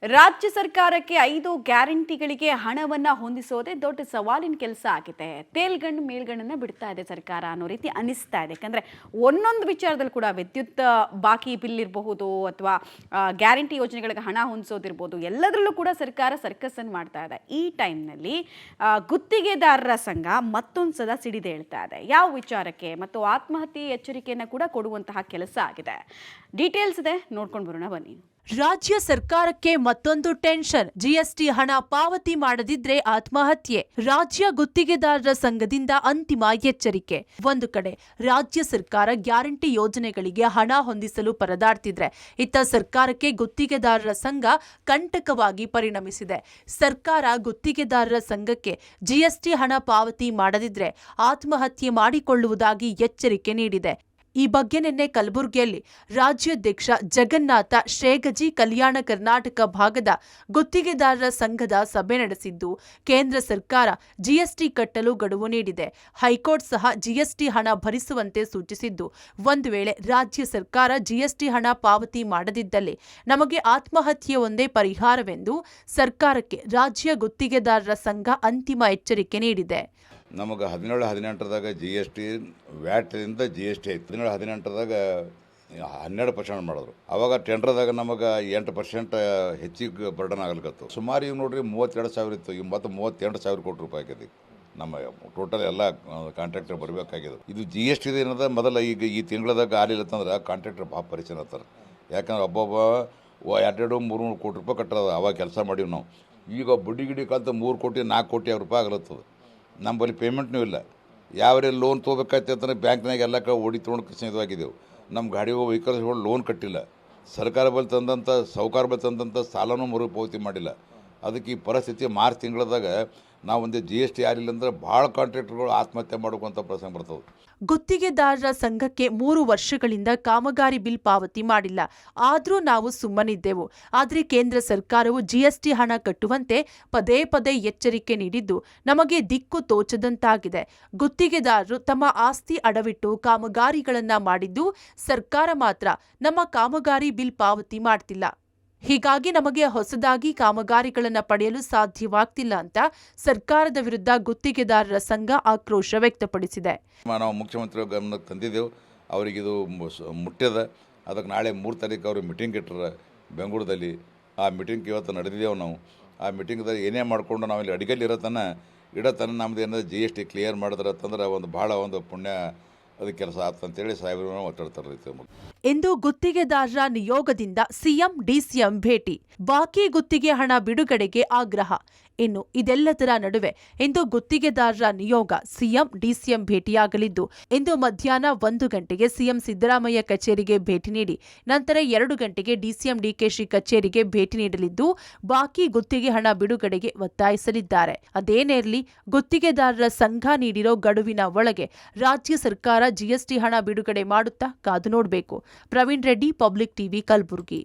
ರಾಜ್ಯ ಸರ್ಕಾರಕ್ಕೆ 5 ಗ್ಯಾರಂಟಿಗಳಿಗೆ ಹಣವನ್ನ ಹೊಂದಿಸೋದೇ ದೊಡ್ಡ ಸವಾಲಿನ ಕೆಲಸ ಆಗಿದೆ. ತೇಲ್ಗಣ್ಣು ಮೇಲ್ಗಣ್ಣನ್ನ ಬಿಡ್ತಾ ಇದೆ ಸರ್ಕಾರ ಅನ್ನೋ ರೀತಿ ಅನಿಸ್ತಾ ಇದೆ. ಯಾಕಂದ್ರೆ ಒಂದೊಂದು ವಿಚಾರದಲ್ಲಿ ಕೂಡ ವಿದ್ಯುತ್ ಬಾಕಿ ಬಿಲ್ ಇರಬಹುದು ಅಥವಾ ಗ್ಯಾರಂಟಿ ಯೋಜನೆಗಳಿಗೆ ಹಣ ಹೊಂದಿಸೋದಿರ್ಬೋದು, ಎಲ್ಲದರಲ್ಲೂ ಕೂಡ ಸರ್ಕಾರ ಸರ್ಕಸ್ ಅನ್ನು ಮಾಡ್ತಾ ಇದೆ. ಈ ಟೈಮ್ನಲ್ಲಿ ಗುತ್ತಿಗೆದಾರರ ಸಂಘ ಮತ್ತೊಂದು ಸಲ ಸಿಡಿದೇಳ್ತಾ ಇದೆ. ಯಾವ ವಿಚಾರಕ್ಕೆ ಮತ್ತು ಆತ್ಮಹತ್ಯೆ ಎಚ್ಚರಿಕೆಯನ್ನು ಕೂಡ ಕೊಡುವಂತಹ ಕೆಲಸ ಆಗಿದೆ. ಡೀಟೇಲ್ಸ್ ಇದೆ, ನೋಡ್ಕೊಂಡು ಬರೋಣ ಬನ್ನಿ. ರಾಜ್ಯ ಸರ್ಕಾರಕ್ಕೆ ಮತ್ತೊಂದು ಟೆನ್ಷನ್. ಜಿಎಸ್ಟಿ ಹಣ ಪಾವತಿ ಮಾಡದಿದ್ರೆ ಆತ್ಮಹತ್ಯೆ. ರಾಜ್ಯ ಗುತ್ತಿಗೆದಾರರ ಸಂಘದಿಂದ ಅಂತಿಮ ಎಚ್ಚರಿಕೆ. ಒಂದು ಕಡೆ ರಾಜ್ಯ ಸರ್ಕಾರ ಗ್ಯಾರಂಟಿ ಯೋಜನೆಗಳಿಗೆ ಹಣ ಹೊಂದಿಸಲು ಪರದಾಡ್ತಿದ್ರೆ, ಇತ್ತ ಸರ್ಕಾರಕ್ಕೆ ಗುತ್ತಿಗೆದಾರರ ಸಂಘ ಕಂಟಕವಾಗಿ ಪರಿಣಮಿಸಿದೆ. ಸರ್ಕಾರ ಗುತ್ತಿಗೆದಾರರ ಸಂಘಕ್ಕೆ ಜಿಎಸ್ಟಿ ಹಣ ಪಾವತಿ ಮಾಡದಿದ್ರೆ ಆತ್ಮಹತ್ಯೆ ಮಾಡಿಕೊಳ್ಳುವುದಾಗಿ ಎಚ್ಚರಿಕೆ ನೀಡಿದೆ. ಈ ಬಗ್ಗೆ ನಿನ್ನೆ ಕಲಬುರಗಿಯಲ್ಲಿ ರಾಜ್ಯಾಧ್ಯಕ್ಷ ಜಗನ್ನಾಥ ಶ್ರೇಗಜಿ ಕಲ್ಯಾಣ ಕರ್ನಾಟಕ ಭಾಗದ ಗುತ್ತಿಗೆದಾರರ ಸಂಘದ ಸಭೆ ನಡೆಸಿದ್ದು, ಕೇಂದ್ರ ಸರ್ಕಾರ ಜಿಎಸ್ಟಿ ಕಟ್ಟಲು ಗಡುವು ನೀಡಿದೆ. ಹೈಕೋರ್ಟ್ ಸಹ ಜಿಎಸ್ಟಿ ಹಣ ಭರಿಸುವಂತೆ ಸೂಚಿಸಿದ್ದು, ಒಂದು ವೇಳೆ ರಾಜ್ಯ ಸರ್ಕಾರ ಜಿಎಸ್ಟಿ ಹಣ ಪಾವತಿ ಮಾಡದಿದ್ದಲ್ಲಿ ನಮಗೆ ಆತ್ಮಹತ್ಯೆ ಒಂದೇ ಪರಿಹಾರವೆಂದು ಸರ್ಕಾರಕ್ಕೆ ರಾಜ್ಯ ಗುತ್ತಿಗೆದಾರರ ಸಂಘ ಅಂತಿಮ ಎಚ್ಚರಿಕೆ ನೀಡಿದೆ. ನಮಗೆ 17-18 ಜಿ ಎಸ್ ಟಿ ವ್ಯಾಟ್ದಿಂದ ಜಿ ಎಸ್ ಟಿ ಆಯ್ತು. 17-18 12% ಮಾಡಿದ್ರು. ಅವಾಗ ಟೆಂಡರ್ದಾಗ ನಮಗೆ 8% ಹೆಚ್ಚಿಗೆ ಬರ್ಡನ್ ಆಗ್ಲಿಕ್ಕತ್ತು. ಸುಮಾರು ಈಗ ನೋಡ್ರಿ 32,000 ಇತ್ತು, ಈಗ ಮತ್ತು 38,000 ಕೋಟಿ ರೂಪಾಯಿ ಆಗಿದೆ. ನಮ್ಮ ಟೋಟಲ್ ಎಲ್ಲ ಕಾಂಟ್ರಾಕ್ಟರ್ ಬರಬೇಕಾಗಿದೆ. ಇದು ಜಿ ಎಸ್ ಟಿ ಏನದ ಮೊದಲ ಈಗ ಈ ತಿಂಗಳದಾಗ ಆಗಲಿಲ್ಲತ್ತಂದ್ರೆ ಕಾಂಟ್ರಾಕ್ಟರ್ ಭಾಳ ಪರಿಚಯ ಆಗ್ತಾರೆ. ಯಾಕಂದ್ರೆ ಒಬ್ಬೊಬ್ಬ 200-300 ಕೋಟಿ ರೂಪಾಯಿ ಕಟ್ಟದ ಅವಾಗ ಕೆಲಸ ಮಾಡೀವಿ ನಾವು. ಈಗ ಬಡ್ಡಿ ಗಿಡಿ ಕಲ್ತು 3 ಕೋಟಿ 4 ಕೋಟಿ ರೂಪಾಯಿ ಆಗ್ಲತ್ತದ. ನಮ್ಮಲ್ಲಿ ಪೇಮೆಂಟ್ನೂ ಇಲ್ಲ. ಯಾವ್ರೆ ಲೋನ್ ತೊಗೋಬೇಕಾಯ್ತು ಅಂತಂದ್ರೆ ಬ್ಯಾಂಕ್ನಾಗ ಎಲ್ಲ ಓಡಿ ತೊಗೊಂಡು ಇದಾಗಿದ್ದೆವು. ನಮ್ಮ ಗಾಡಿಗಳು ವೆಹಿಕಲ್ಸ್ಗಳು ಲೋನ್ ಕಟ್ಟಿಲ್ಲ. ಸರ್ಕಾರ ಬಳಿ ತಂದಂಥ ಸಾಹುಕಾರ ಬಳಿ ತಂದಂಥ ಸಾಲನೂ ಮರುಪಾವತಿ ಮಾಡಿಲ್ಲ. ಅದಕ್ಕೆ ಈ ಪರಿಸ್ಥಿತಿ ಮಾರ್ಚ್ ತಿಂಗಳದಾಗ ನಾವು ಒಂದು ಜಿ ಎಸ್ ಟಿ ಆಗಿಲ್ಲ ಅಂದ್ರೆ ಭಾಳ ಕಾಂಟ್ರಾಕ್ಟರ್ಗಳು ಆತ್ಮಹತ್ಯೆ ಮಾಡುವಂಥ ಪ್ರಸಂಗ ಬರ್ತದೆ. ಗುತ್ತಿಗೆದಾರರ ಸಂಘಕ್ಕೆ 3 ವರ್ಷಗಳಿಂದ ಕಾಮಗಾರಿ ಬಿಲ್ ಪಾವತಿ ಮಾಡಿಲ್ಲ. ಆದರೂ ನಾವು ಸುಮ್ಮನಿದ್ದೆವು. ಆದರೆ ಕೇಂದ್ರ ಸರ್ಕಾರವು ಜಿಎಸ್ಟಿ ಹಣ ಕಟ್ಟುವಂತೆ ಪದೇ ಪದೇ ಎಚ್ಚರಿಕೆ ನೀಡಿದ್ದು ನಮಗೆ ದಿಕ್ಕು ತೋಚದಂತಾಗಿದೆ. ಗುತ್ತಿಗೆದಾರರು ತಮ್ಮ ಆಸ್ತಿ ಅಡವಿಟ್ಟು ಕಾಮಗಾರಿಗಳನ್ನ ಮಾಡಿದ್ದು, ಸರ್ಕಾರ ಮಾತ್ರ ನಮ್ಮ ಕಾಮಗಾರಿ ಬಿಲ್ ಪಾವತಿ ಮಾಡ್ತಿಲ್ಲ. ಹೀಗಾಗಿ ನಮಗೆ ಹೊಸದಾಗಿ ಕಾಮಗಾರಿಗಳನ್ನು ಪಡೆಯಲು ಸಾಧ್ಯವಾಗ್ತಿಲ್ಲ ಅಂತ ಸರ್ಕಾರದ ವಿರುದ್ಧ ಗುತ್ತಿಗೆದಾರರ ಸಂಘ ಆಕ್ರೋಶ ವ್ಯಕ್ತಪಡಿಸಿದೆ. ನಾವು ಮುಖ್ಯಮಂತ್ರಿ ಗಮನಕ್ಕೆ ತಂದಿದ್ದೆವು. ಅವರಿಗಿದು ಮುಟ್ಟ್ಯದ. ಅದಕ್ಕೆ ನಾಳೆ 3 ತಾರೀಕು ಅವ್ರಿಗೆ ಮೀಟಿಂಗ್ ಇಟ್ಟರೆ ಬೆಂಗಳೂರಲ್ಲಿ. ಆ ಮೀಟಿಂಗ್ ಇವತ್ತು ನಡೆದಿದ್ದೇವೆ ನಾವು. ಆ ಮೀಟಿಂಗ್ದಾಗ ಏನೇ ಮಾಡಿಕೊಂಡು ನಾವು ಇಲ್ಲಿ ಅಡಿಗೆಲ್ಲಿ ಇಡತನ ನಮ್ದು ಏನಾದ್ರು ಜಿ ಎಸ್ ಟಿ ಕ್ಲಿಯರ್ ಮಾಡಿದ್ರೆ ಅಂತಂದ್ರೆ ಒಂದು ಭಾಳ ಒಂದು ಪುಣ್ಯ ಅದಕ್ಕೆ ಕೆಲಸ ಆಗ್ತಂತೇಳಿ ಸಾಹೇಬರು ಒತ್ತಾಡ್ತಾರೆ. ಎಂದು ಗುತ್ತಿಗೆದಾರರ ನಿಯೋಗದಿಂದ ಸಿಎಂ ಡಿಸಿಎಂ ಭೇಟಿ. ಬಾಕಿ ಗುತ್ತಿಗೆ ಹಣ ಬಿಡುಗಡೆಗೆ ಆಗ್ರಹ. ಇನ್ನು ಇದೆಲ್ಲದರ ನಡುವೆ ಇಂದು ಗುತ್ತಿಗೆದಾರರ ನಿಯೋಗ ಸಿಎಂ ಡಿಸಿಎಂ ಭೇಟಿಯಾಗಲಿದ್ದು, ಇಂದು ಮಧ್ಯಾಹ್ನ 1 ಗಂಟೆಗೆ ಸಿಎಂ ಸಿದ್ದರಾಮಯ್ಯ ಕಚೇರಿಗೆ ಭೇಟಿ ನೀಡಿ ನಂತರ 2 ಗಂಟೆಗೆ ಡಿಸಿಎಂ ಡಿಕೆಶಿ ಕಚೇರಿಗೆ ಭೇಟಿ ನೀಡಲಿದ್ದು, ಬಾಕಿ ಗುತ್ತಿಗೆ ಹಣ ಬಿಡುಗಡೆಗೆ ಒತ್ತಾಯಿಸಲಿದ್ದಾರೆ. ಅದೇನೇ ಇರಲಿ, ಗುತ್ತಿಗೆದಾರರ ಸಂಘ ನೀಡಿರೋ ಗಡುವಿನ ಒಳಗೆ ರಾಜ್ಯ ಸರ್ಕಾರ ಜಿಎಸ್ಟಿ ಹಣ ಬಿಡುಗಡೆ ಮಾಡುತ್ತಾ ಕಾದು ನೋಡಬೇಕು. Praveen Reddy, public TV, Kalaburagi.